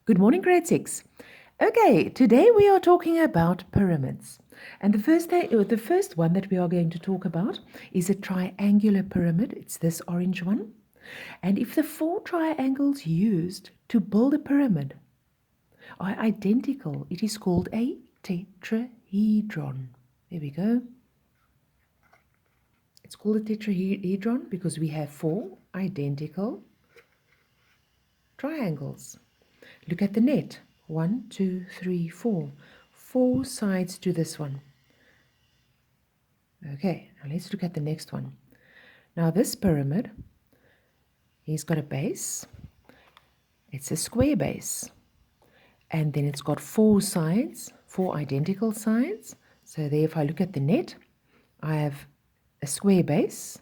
Good morning, grade 6. Okay, today we are talking about pyramids. And the first one that we are going to talk about is a triangular pyramid. It's this orange one. And if the four triangles used to build a pyramid are identical, it is called a tetrahedron. There we go. It's called a tetrahedron because we have four identical triangles. Look at the net. 1, 2, 3, 4. 4 sides to this one. Okay, now let's look at the next one. Now this pyramid, he's got a base. It's a square base. And then it's got 4 sides, 4 identical sides. So there, if I look at the net, I have a square base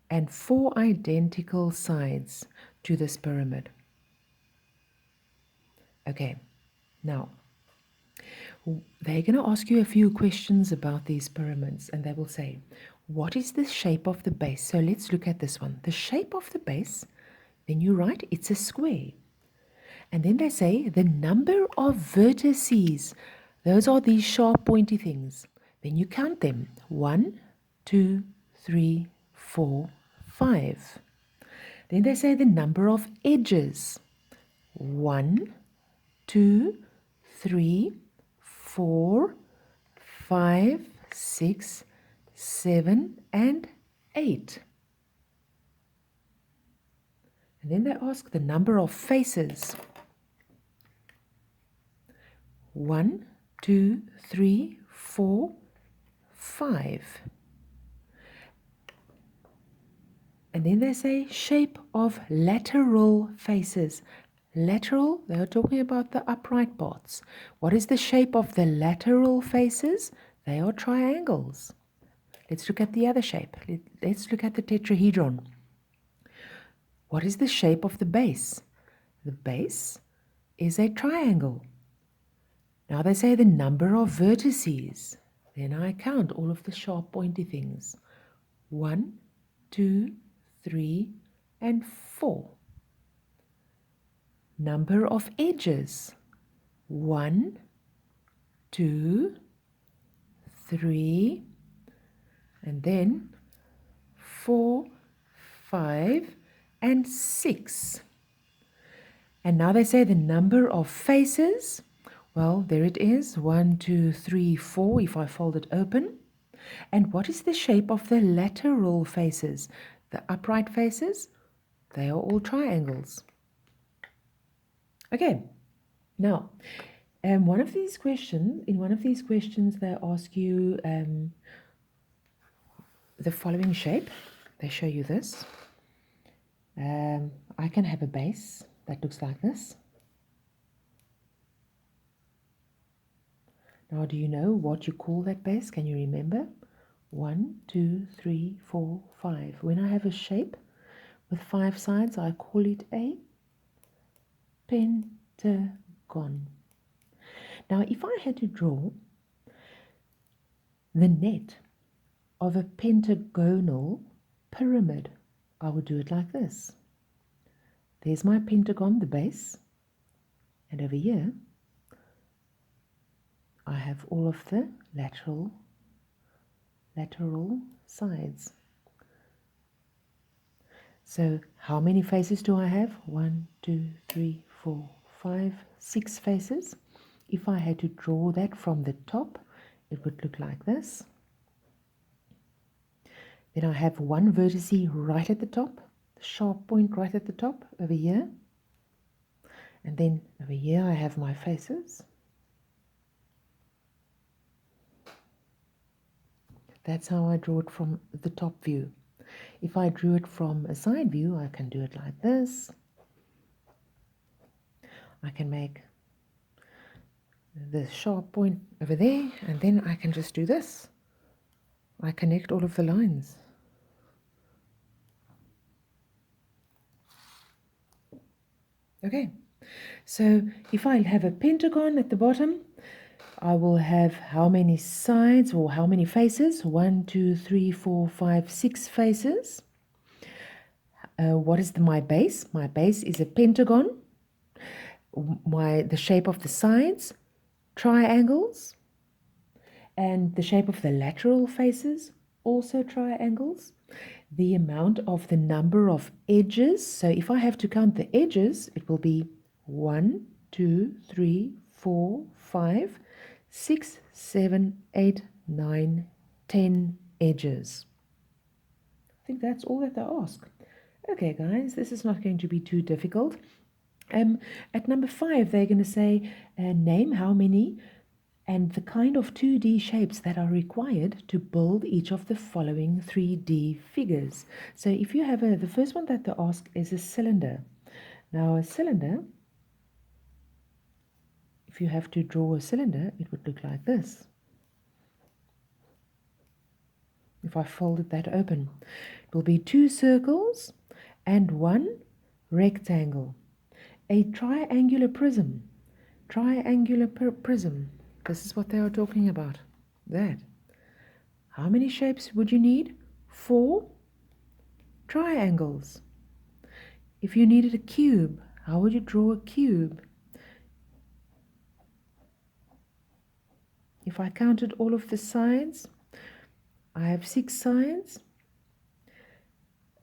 and 4 identical sides to this pyramid. Okay, now they're going to ask you a few questions about these pyramids, and they will say, what is the shape of the base? So let's look at this one. The shape of the base, then you write it's a square. And then they say the number of vertices, those are these sharp pointy things. Then you count them. 1, 2, 3, 4, 5. Then they say the number of edges. 1, 2, 3, 4, 5, 6, 7, and 8. And then they ask the number of faces. 1, 2, 3, 4, 5. And then they say shape of lateral faces. Lateral, they are talking about the upright parts. What is the shape of the lateral faces? They are triangles. Let's look at the other shape. Let's look at the tetrahedron. What is the shape of the base? The base is a triangle. Now they say the number of vertices. Then I count all of the sharp pointy things. 1, 2, 3, and 4. Number of edges. 1, 2, 3, and then 4, 5, and 6. And now they say the number of faces. Well, there it is. 1, 2, 3, 4, if I fold it open. And what is the shape of the lateral faces? The upright faces, they are all triangles. Okay, now, in one of these questions, they ask you the following shape. They show you this. I can have a base that looks like this. Now, do you know what you call that base? Can you remember? 1, 2, 3, 4, 5. When I have a shape with 5 sides, I call it a pentagon. Now, if I had to draw the net of a pentagonal pyramid, I would do it like this. There's my pentagon, the base, and over here I have all of the lateral sides. So how many faces do I have? 1, 2, 3, 4, 5, 6 faces. If I had to draw that from the top, it would look like this. Then I have one vertex right at the top, the sharp point right at the top over here. And then over here I have my faces. That's how I draw it from the top view. If I drew it from a side view, I can do it like this. I can make the sharp point over there, and then I can just do this. I connect all of the lines. Okay, so if I have a pentagon at the bottom, I will have how many sides or how many faces? 1, 2, 3, 4, 5, 6 faces. What is my base? My base is a pentagon. the shape of the sides, triangles, and the shape of the lateral faces, also triangles. The amount of the number of edges, so if I have to count the edges, it will be 1, 2, 3, 4, 5, 6, 7, 8, 9, 10 edges. I think that's all that they ask. Okay, guys, this is not going to be too difficult. At number 5, they're going to say, name how many and the kind of 2D shapes that are required to build each of the following 3D figures. So if you have the first one that they ask is a cylinder. Now a cylinder, if you have to draw a cylinder, it would look like this. If I folded that open, it will be 2 circles and 1 rectangle. A triangular prism. Triangular prism. This is what they are talking about. That. How many shapes would you need? 4 triangles. If you needed a cube, how would you draw a cube? If I counted all of the sides, I have 6 sides.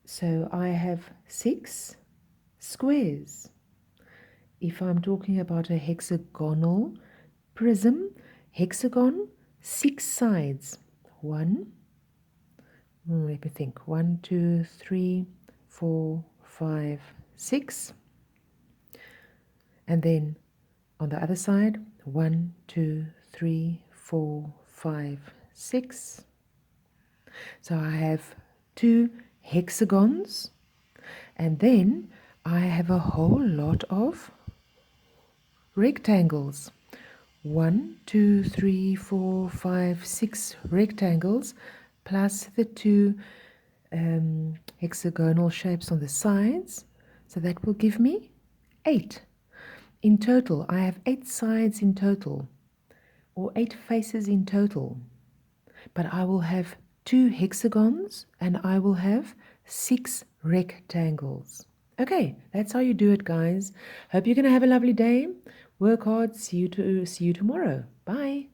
So I have 6 squares. If I'm talking about a hexagonal prism, hexagon, 6 sides. 1, let me think, 1, 2, 3, 4, 5, 6. And then on the other side, 1, 2, 3, 4, 5, 6. So I have 2 hexagons, and then I have a whole lot of rectangles. 1, 2, 3, 4, 5, 6 rectangles, plus the 2 hexagonal shapes on the sides. So that will give me 8. In total, I have 8 sides in total, or 8 faces in total. But I will have 2 hexagons and I will have 6 rectangles. Okay, that's how you do it, guys. Hope you're going to have a lovely day. Work hard. See you tomorrow. Bye.